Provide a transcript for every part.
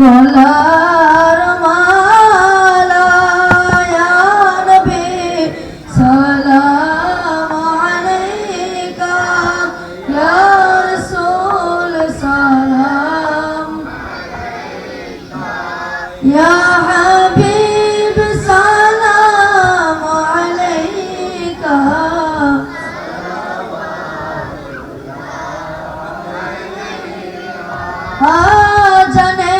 গলার মালা ইয়া নবী সালাম আলাইকা ইয়া রাসূল সালাম ইয়া হাবিব সালাম আলাইকা জানে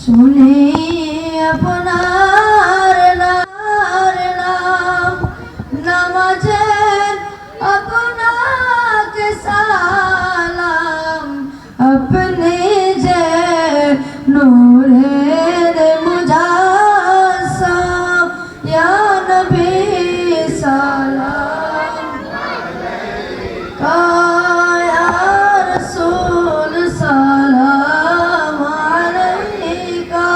শুনি আপনার নাম নামাজে আপনাকে সালাম আপনি যে নূরের মুজাসসাম ইয়া নবী সালাম আলাইকা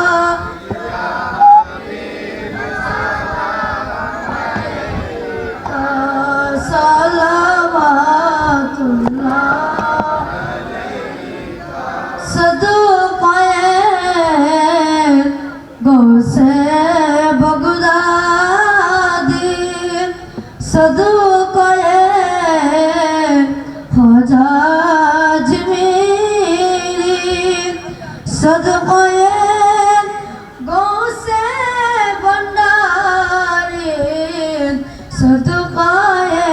সদুকয়ে খোজা আজমিরি সদুকয়ে গৌসে ভণ্ডারি সদুকয়ে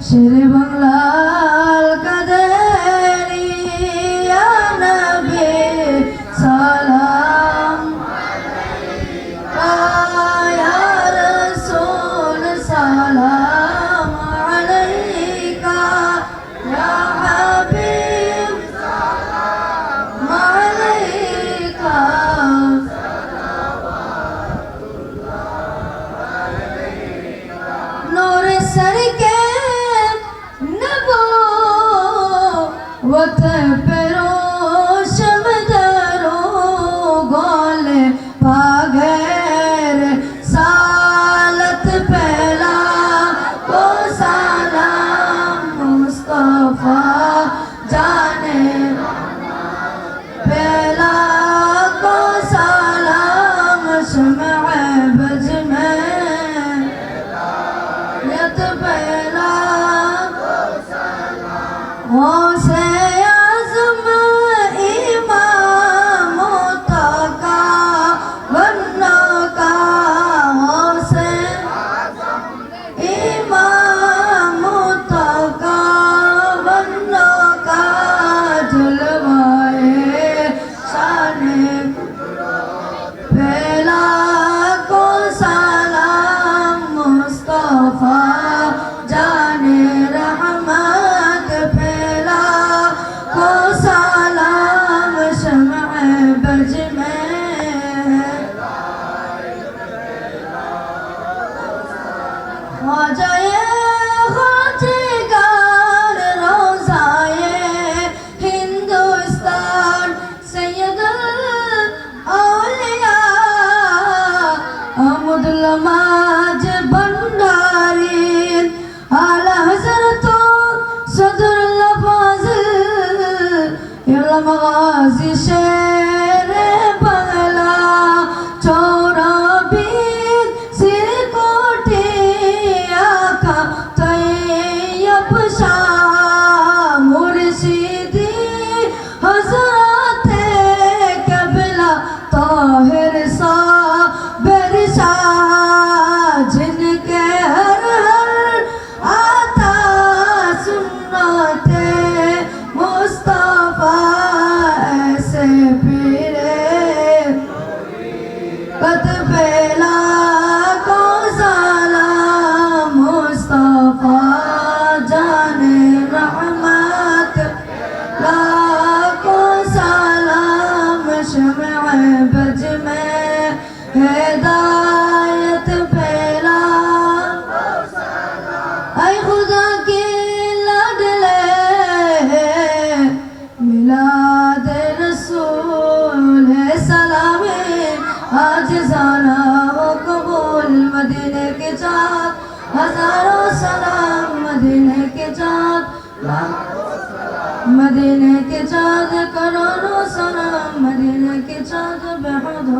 শের বাংলার কাদেরি ইয়া নবী সালাম আলাইকা ইয়া রাসূল সালাম আলাইকা ইয়া হাবিব সালাম আলাইকা নূর সরকে নবুওত পেরোশম দরো গোলে পাগের सालत पहला को सलाम मुस्तफा जाने पहला को सलाम शमअ बज में यत पहला को सलाम हो से आज़म इमाम तका बनना का नमाज भंडारी आला हजरत सदरुल फाजिल इल्म गाजी शेर बंगला चौराबीर सिर कोठी आका तैयब शाह मुर्शिदी हजरत कबला ताहिर सा जिनके हर हर आता सुन्नते मुस्तफा ऐसे पीरे कद बेला को सलाम मुस्तफा जाने रहमत लाको सलाम शमअ बज में हिदायत फैला ऐ खुदा के लाडले मिलाद रसूल है सलामे आज जाना हो कबूल मदीने के चाँद हजारों सलाम मदीने के चाँद मदीने के चाँद चाँद बेहद